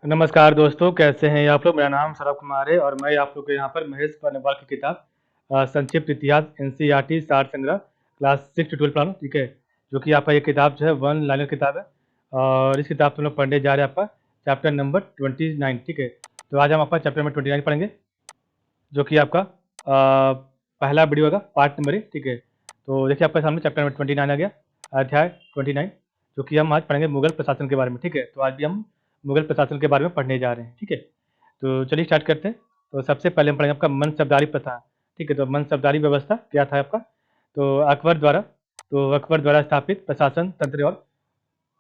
नमस्कार दोस्तों, कैसे हैं आप लोग? मेरा नाम सौरभ कुमार है और मैं आप लोग के यहाँ पर महेश बर्नवाल की किताब संक्षिप्त इतिहास एनसीईआरटी सार संग्रह क्लास 6 to 12 पढ़ा हूँ, ठीक है? जो कि आपका ये किताब जो है वन लाइनर किताब है और इस किताब को हम लोग पढ़ने जा रहे हैं आपका चैप्टर नंबर 29, ठीक है? तो आज हम आपका चैप्टर नंबर 29 पढ़ेंगे, जो कि आपका पहला वीडियो होगा, पार्ट नंबर 1, ठीक है? तो देखिए आपके सामने चैप्टर नंबर 29 आ गया, अध्याय 29, जो कि हम आज पढ़ेंगे मुगल प्रशासन के बारे में, ठीक है? तो आज भी हम मुगल प्रशासन के बारे में पढ़ने जा रहे हैं, ठीक है? तो चलिए स्टार्ट करते हैं। तो सबसे पहले हम पढ़ेंगे आपका मनसबदारी प्रथा, ठीक है? तो मनसबदारी व्यवस्था क्या था आपका? तो अकबर द्वारा स्थापित प्रशासन तंत्र और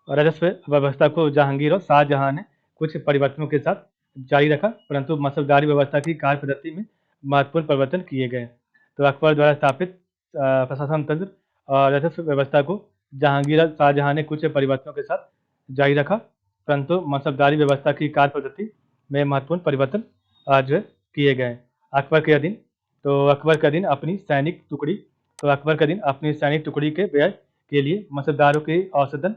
राजस्व व्यवस्था को जहांगीर और शाहजहां ने कुछ परिवर्तनों के साथ जारी रखा, परंतु मनसबदारी व्यवस्था की कार्य पद्धति में महत्वपूर्ण परिवर्तन किए गए। तो अकबर द्वारा स्थापित प्रशासन तंत्र और राजस्व व्यवस्था को जहांगीर और शाहजहां ने कुछ परिवर्तनों के साथ जारी रखा, परंतु मनसबदारी व्यवस्था की कार्य पद्धति में महत्वपूर्ण परिवर्तन जो है किए गए। अकबर के अधीन अकबर के अधीन अपनी सैनिक टुकड़ी के व्यय के लिए मनसबदारों के औसतन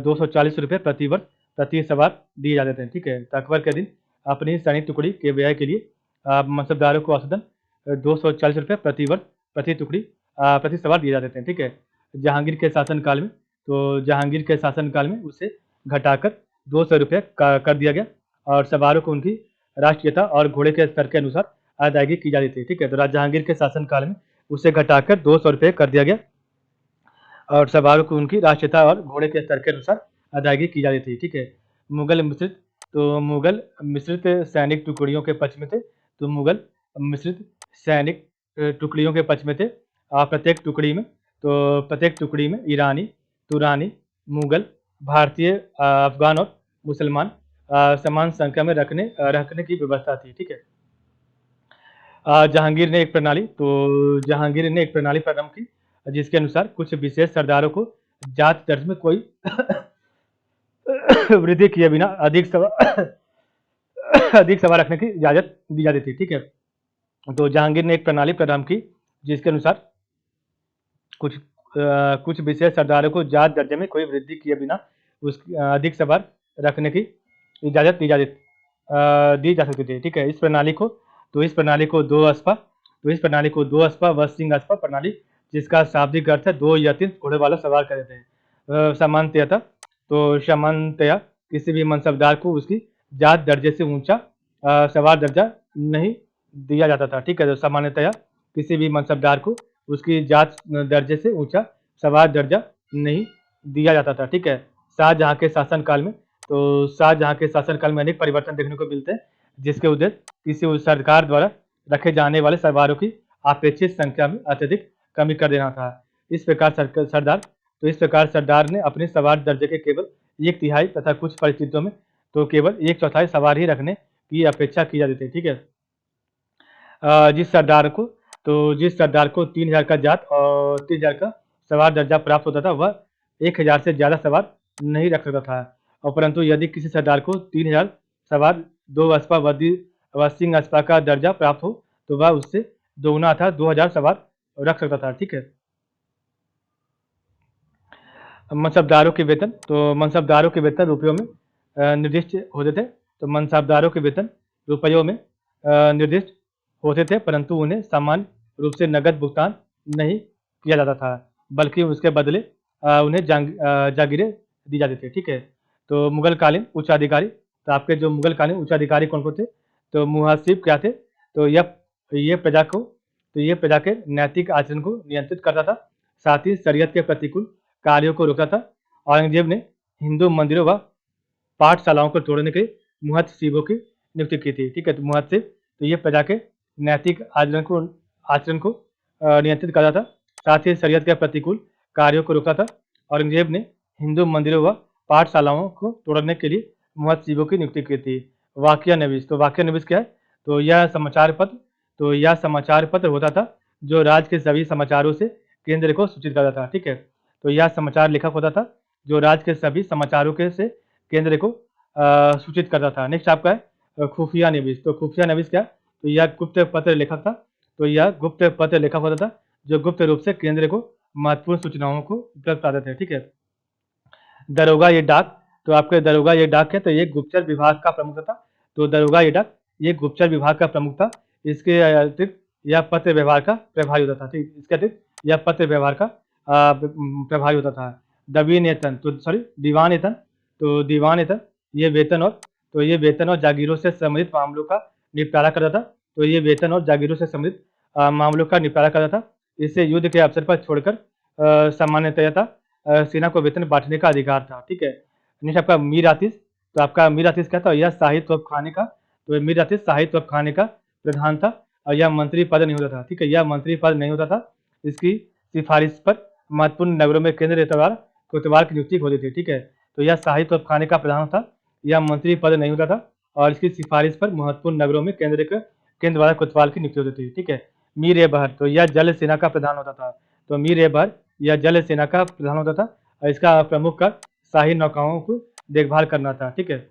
240 रुपये प्रति वर्ष प्रति सवार दिए जाते थे, ठीक है? तो अकबर के दिन अपनी सैनिक टुकड़ी के व्यय के लिए मनसबदारों को औसतन 240 रुपये प्रति वर्ष प्रति सवार दिए जाते थे, ठीक है? जहांगीर के शासनकाल में उसे घटाकर 200 रुपये कर दिया गया और सवारों को उनकी राष्ट्रीयता और घोड़े के स्तर के अनुसार अदायगी की जाती थी, ठीक है? तो जहांगीर के शासनकाल में उसे घटाकर 200 रुपये कर दिया गया और सवारों को उनकी राष्ट्रीयता और घोड़े के स्तर के अनुसार अदायगी की जाती थी, ठीक है? मुगल मिश्रित सैनिक टुकड़ियों के पक्ष में थे। तो मुगल मिश्रित सैनिक टुकड़ियों के पक्ष में थे। प्रत्येक टुकड़ी में ईरानी, तुरानी, मुगल, भारतीय, अफगान और मुसलमान समान संख्या में रखने की व्यवस्था थी, ठीक है? जहांगीर ने एक प्रणाली प्रारंभ की, जिसके अनुसार कुछ विशेष सरदारों को जात दर्ज में कोई वृद्धि किए बिना अधिक सभा रखने की इजाजत दी जाती थी, ठीक है? तो जहांगीर ने एक प्रणाली प्रारंभ की, जिसके अनुसार कुछ विशेष सरदारों को जात दर्जे में कोई वृद्धि किए बिना अधिक सभा रखने की इजाजत दी जा सकती थी, ठीक है? इस प्रणाली को दो अस्पा व सिंह अस्पा प्रणाली, जिसका शाब्दिक अर्थ है 2 या 3 घोड़े वाला सवार कर देते हैं। सामान्यतया किसी भी मनसबदार को उसकी जात दर्जे से ऊंचा सवार दर्जा नहीं दिया जाता था, ठीक है? तो सामान्यतया किसी भी मनसबदार को उसकी जात दर्जे से ऊंचा सवार दर्जा नहीं दिया जाता था, ठीक है? शाहजहां के शासनकाल में अनेक परिवर्तन देखने को मिलते हैं, जिसके उद्देश्य किसी सरकार द्वारा रखे जाने वाले सवारों की अपेक्षित संख्या में अत्यधिक कमी कर देना था। इस प्रकार सरदार ने अपने सवार दर्जे के केवल 1/3 तथा कुछ परिस्थितियों में तो केवल 1/4 सवार ही रखने की अपेक्षा की जाती थी, ठीक है? जिस सरदार को 3000 का जात और 3000 का सवार दर्जा प्राप्त होता था, वह 1000 से ज्यादा सवार नहीं रख सकता था। और परंतु यदि किसी सरदार को 3000 सवार 2 अस्पा व सिंह अस्पा का दर्जा प्राप्त हो, तो वह उससे दोगुना था 2000 सवार रख सकता था, ठीक है? मनसबदारों के वेतन रुपयों में निर्दिष्ट होते थे। तो मनसबदारों के वेतन रुपयों में निर्दिष्ट होते थे, परंतु उन्हें सामान्य रूप से नगद भुगतान नहीं किया जाता था, बल्कि उसके बदले उन्हें जागीरें दी जाती थी, ठीक है? तो मुगलकालीन उच्चाधिकारी, तो आपके जो मुगलकालीन उच्चाधिकारी कौन कौन थे? तो मुहसिब क्या थे? तो ये प्रजा के नैतिक आचरण को नियंत्रित करता था, साथ ही शरीयत के प्रतिकूल कार्यों को रोकता था। औरंगजेब ने हिंदू मंदिरों व पाठशालाओं को तोड़ने के लिए मुहतसिबों की नियुक्ति की थी, ठीक है? तो मुहतसिब तो ये प्रजा के नैतिक आचरण को नियंत्रित करता था, साथ ही शरीयत के प्रतिकूल कार्यों को रोकता था। औरंगजेब ने हिंदू मंदिरों व पाठशालाओं को तोड़ने के लिए मुहतसिबों की नियुक्ति की थी। वाकिया नवीस, तो वाकिया नवीस क्या है? तो यह समाचार पत्र होता था जो राज्य के सभी समाचारों से केंद्र को सूचित करता था, ठीक है? तो यह समाचार लेखक होता था जो राज्य के सभी समाचारों के से केंद्र को सूचित करता था। नेक्स्ट आपका है खुफिया नवीस। तो खुफिया नवीस क्या? तो यह गुप्त पत्र लेखक था। तो यह गुप्त पत्र लेखक होता था जो गुप्त रूप से केंद्र को महत्वपूर्ण सूचनाओं को उपलब्ध कराते थे, ठीक है? दरोगा ये तो आपके दरोगा ये डाक है, तो ये गुप्तचर विभाग का प्रमुख था। तो दरोगा ये डाक ये गुप्तचर विभाग का प्रमुख था। इसके अतिरिक्त यह पत्र व्यवहार का प्रभारी होता था। ठीक, इसके अतिरिक्त यह पत्र व्यवहार का प्रभारी होता था। दीवान वेतन, तो दीवान वेतन ये वेतन और जागीरों से संबंधित मामलों का निपटारा करता था। तो ये वेतन और जागीरों से संबंधित मामलों का निपटारा करता था। इसे युद्ध के अवसर पर छोड़कर सामान्यतः सेना को वेतन बांटने का अधिकार था। ठीक है, नेक्स्ट आपका मीर आतिश। तो आपका मीर आतिश क्या था? यह शाही तोपखाने का, तो मीर आतिश शाही तोपखाने का प्रधान था और यह मंत्री पद नहीं होता था। ठीक है, यह मंत्री पद नहीं होता था। इसकी सिफारिश पर महत्वपूर्ण नगरों में केंद्रीय कोतवाल की नियुक्ति होती थी। ठीक है, तो यह शाही तोपखाने का प्रधान था, यह मंत्री पद नहीं होता था और इसकी सिफारिश पर महत्वपूर्ण नगरों में केंद्र द्वारा कोतवाल की नियुक्ति होती थी। ठीक है, मीर ए बहर, तो यह जल सेना का प्रधान होता था। तो मीर ए बहर यह जल सेना का प्रधान होता था और इसका प्रमुख कार्य शाही नौकाओं को देखभाल करना था। ठीक है,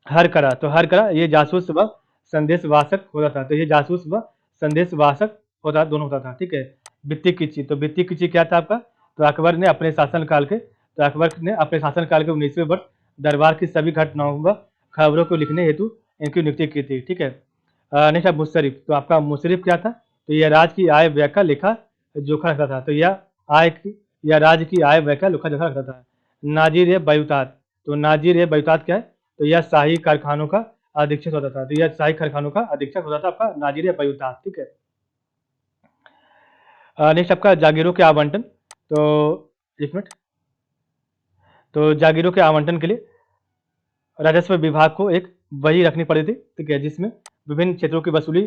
हर करा ये जासूस व संदेश वासक होता था। तो ये जासूस व संदेश वासक दोनों होता था। ठीक है, बित्ती किच्ची, तो बित्ती किच्ची क्या था आपका? तो अकबर ने अपने शासनकाल के 19वें वर्ष दरबार की सभी घटनाओं व खबरों को लिखने हेतु इनकी नियुक्ति की थी। ठीक है, नेक्स्ट है मुशर्रिफ। तो आपका मुशर्रिफ क्या था? तो यह राज्य की आय व्यय का लेखा जोखा रखता था। तो यह राज्य की आय व्यय का लेखा जोखा रखता था। नाजिर ए बयूतात, तो नाजिर ए बयूतात क्या है? तो यह शाही कारखानों का अधीक्षक होता था। तो यह शाही कारखानों का अधीक्षक होता था आपका नाजिर ए बयूतात। ठीक है, नेक्स्ट आपका जागीरों के आवंटन। तो एक मिनट, तो जागीरों के आवंटन के लिए राजस्व विभाग को एक बही रखनी पड़ी थी। ठीक है, जिसमें विभिन्न क्षेत्रों की वसूली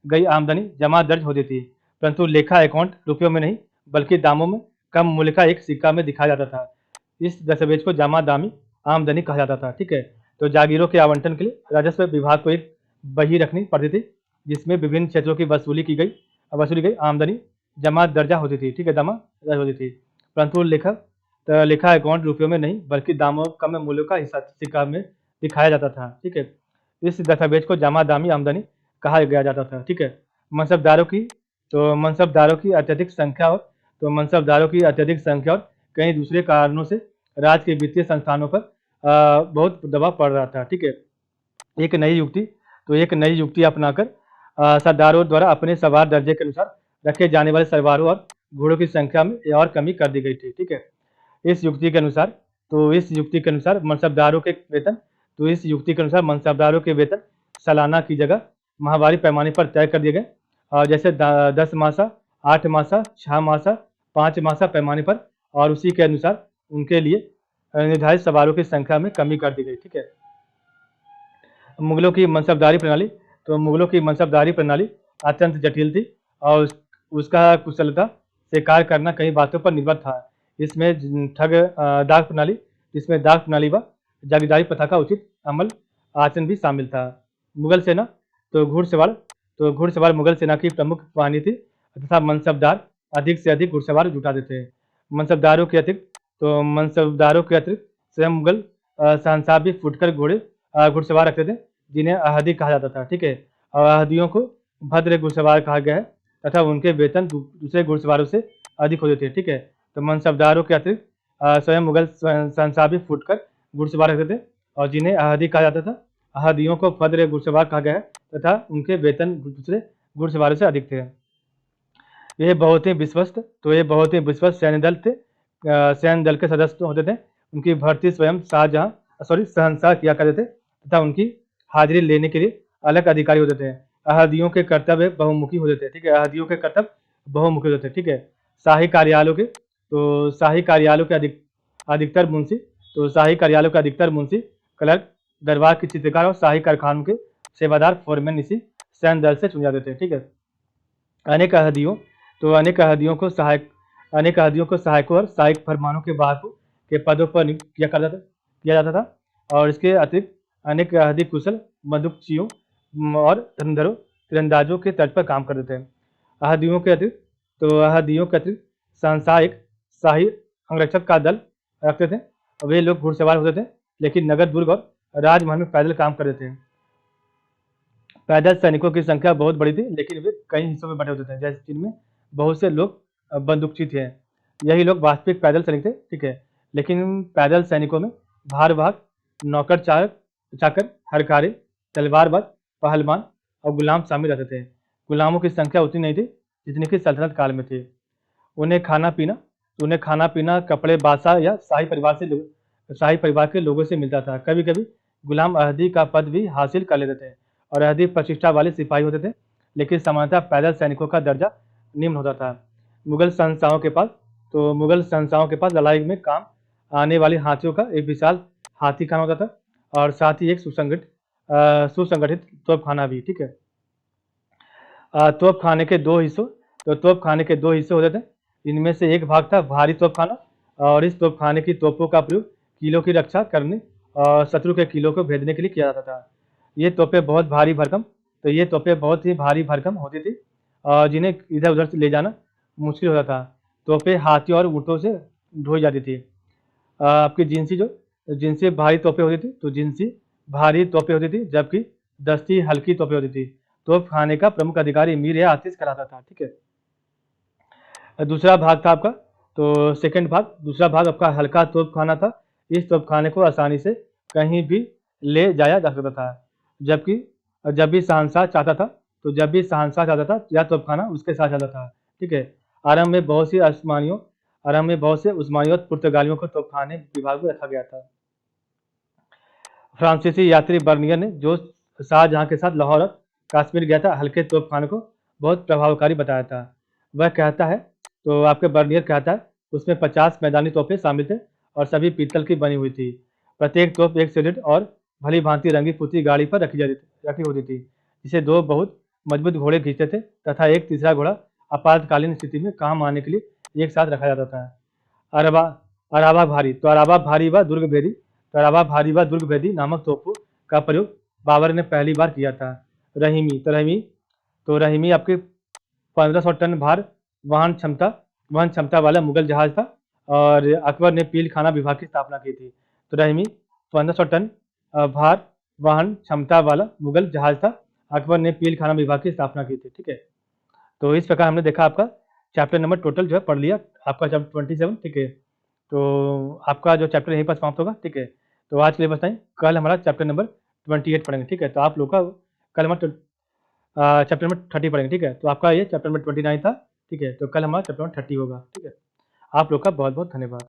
गई आमदनी जमा दर्ज होती थी, परंतु लेखा अकाउंट रुपयों में नहीं बल्कि दामों में कम मूल्य का एक सिक्का में दिखाया जाता था। इस दस्तावेज को जमा दामी आमदनी कहा जाता था। ठीक है, तो जागीरों के आवंटन के लिए राजस्व विभाग को एक बही रखनी पड़ती थी, जिसमें विभिन्न क्षेत्रों की वसूली गई आमदनी जमा दर्जा होती थी। ठीक है, जमा दर्ज होती थी, परंतु लेखा अकाउंट रुपयों में नहीं बल्कि दामों कम मूल्यों का हिस्सा सिक्का में दिखाया जाता था। ठीक है, इस दस्तावेज को जमा दामी आमदनी कहा गया जाता था। ठीक है, मनसबदारों की मनसबदारों की अत्यधिक संख्या और कई दूसरे कारणों से राज्य के वित्तीय संस्थानों पर बहुत दबाव पड़ रहा था। ठीक है, एक नई युक्ति अपनाकर सरदारों द्वारा अपने सवार दर्जे के अनुसार रखे जाने वाले सवारों और घोड़ों की संख्या में और कमी कर दी गई थी। ठीक है, इस युक्ति के अनुसार मनसबदारों के वेतन सालाना की जगह माहवारी पैमाने पर तय कर दिए गए, और जैसे 10 मासा, 8 मासा, 6 मासा, 5 मासा पैमाने पर, और उसी के अनुसार उनके लिए निर्धारित सवारों की संख्या में कमी कर दी गई। ठीक है, मुगलों की मनसबदारी प्रणाली अत्यंत जटिल थी और उसका कुशलता से कार्य करना कई बातों पर निर्भर था। इसमें डाक प्रणाली व जागीरदारी प्रथा का उचित अमल आचरण भी शामिल था। मुगल सेना, तो घुड़सवार मुगल सेना की प्रमुख वाहिनी थी तथा मनसबदार अधिक से अधिक घुड़सवार जुटाते थे। मनसबदारों के अतिरिक्त स्वयं मुगल शहंशाह भी फुटकर घुड़सवार रखते थे, जिन्हें अहदी कहा जाता था। ठीक है, और अहदियों को भद्र घुड़सवार कहा गया है तथा उनके वेतन दूसरे घुड़सवारों से अधिक होते थे। ठीक है, तो मनसबदारों के अतिरिक्त स्वयं मुगल शहंशाह भी फुटकर घुड़सवार रखते थे और जिन्हें अहदी कहा जाता था। अहदियों को भद्र घुड़सवार कहा गया है तथा उनके वेतन दूसरे घुड़सवारों से अधिक थे। ये बहुत ही विश्वस्त सैन्य दल के सदस्य होते थे। उनकी भर्ती स्वयं शहंशाह किया करते थे तथा उनकी हाजिरी लेने के लिए अलग अधिकारी होते थे। अहदियों के कर्तव्य बहुमुखी होते थे। ठीक है, अहदियों के कर्तव्य बहुमुखी होते थे। ठीक है, शाही कार्यालयों के अधिकतर मुंशी, क्लर्क, दरबार के चित्रकार और शाही कारखानों के सेवादार फोरमैन इसी सैन्य दल से चुने जाते थे। ठीक है, अनेक अहदियों को सहायकों और सहायक फरमानों के बाहकों के पदों पर नियुक्त किया जाता था और इसके अतिरिक्त अनेक अहदी कुशल बंदूकचियों और तीरंदाजों के तर्ज पर काम करते थे। अहदियों के अतिरिक्त शहंशाह एक शाही अंगरक्षक का दल रखते थे। वे लोग घुड़सवार होते थे लेकिन नगर, दुर्ग और राजमहल में पैदल काम करते थे। पैदल सैनिकों की संख्या बहुत बड़ी थी लेकिन वे कई हिस्सों में बटे होते थे, जैसे जिनमें बहुत से लोग बंदूकची थे। यही लोग वास्तविक पैदल सैनिक थे। ठीक है, लेकिन पैदल सैनिकों में भारवाहक, नौकर चाकर, हरकारे, तलवारबाज, पहलवान और गुलाम शामिल रहते थे। गुलामों की संख्या उतनी नहीं थी जितनी कि सल्तनत काल में थी। उन्हें खाना पीना कपड़े बादशाह या शाही परिवार के लोगों से मिलता था। कभी कभी गुलाम अहदी का पद भी हासिल कर लेते थे और अहदी प्रतिष्ठा वाले सिपाही होते थे, लेकिन सामान्यतः पैदल सैनिकों का दर्जा निम्न होता था। मुगल संस्थाओं के पास लड़ाई में काम आने वाली हाथियों का एक विशाल हाथी खाना होता था और साथ ही एक सुसंगठित तोपखाना भी। ठीक है। तोपखाने के दो हिस्से होते थे। इनमें से एक भाग था भारी तोपखाना और इस तोपखाने की तोपों का प्रयोग किलों की रक्षा करने और शत्रु के किलों को भेजने के लिए किया जाता था। ये तोपें बहुत ही भारी भरकम होती थी और जिन्हें इधर उधर से ले जाना मुश्किल होता था। तोपें हाथियों और ऊँटों से ढोई जाती थी। आपकी जिनसी भारी तोपें होती थी, जबकि दस्ती हल्की तोपें होती थी। तोपखाने का प्रमुख अधिकारी मीर या आतिश कहलाता था। ठीक है। दूसरा भाग आपका हल्का तोपखाना था। इस तोपखाने को आसानी से कहीं भी ले जाया जा सकता था, जबकि जब भी शहंशाह चाहता था यह तोपखाना उसके साथ चलता था। ठीक है। आरंभ में बहुत से उस्मानियों और पुर्तगालियों को तोपखाने विभाग में रखा गया था। फ्रांसीसी यात्री बर्नियर ने, जो शाहजहां के साथ लाहौर और कश्मीर गया था, हल्के तोपखाने को बहुत प्रभावकारी बताया था। बर्नियर कहता है उसमें 50 मैदानी तोपें शामिल थे और सभी पीतल की बनी हुई थी। प्रत्येक तोप एक सेडेड और भली भांति रंगी पुती गाड़ी पर रखी होती थी, जिसे दो बहुत मजबूत घोड़े खींचते थे तथा एक तीसरा घोड़ा आपातकालीन स्थिति में काम आने के लिए एक साथ रखा जाता था। अरबा अराबा भारी तो अराबा भारी व दुर्ग भेदी नामक तोपों का प्रयोग बाबर ने पहली बार किया था। रहीमी आपके 1500 टन भार वहन क्षमता वाला मुगल जहाज था और अकबर ने पील खाना विभाग की स्थापना की थी। तो रहीमी 1500 टन भार वहन क्षमता वाला मुगल जहाज था। अकबर ने पील खाना विभाग की स्थापना की थी। ठीक है। तो इस प्रकार हमने देखा आपका चैप्टर नंबर टोटल जो है पढ़ लिया, आपका चैप्टर 27। ठीक है। तो आपका जो चैप्टर यहीं पर समाप्त होगा। ठीक है। तो आज के लिए बस नहीं, कल हमारा चैप्टर नंबर 28 पढ़ेंगे। ठीक है। तो आप लोग का कल हमारा चैप्टर नंबर 30 पढ़ेंगे। ठीक है। तो आपका ये चैप्टर नंबर 29 था। ठीक है। तो कल हमारा चैप्टर नंबर 30 होगा। ठीक है। आप लोग का बहुत बहुत धन्यवाद।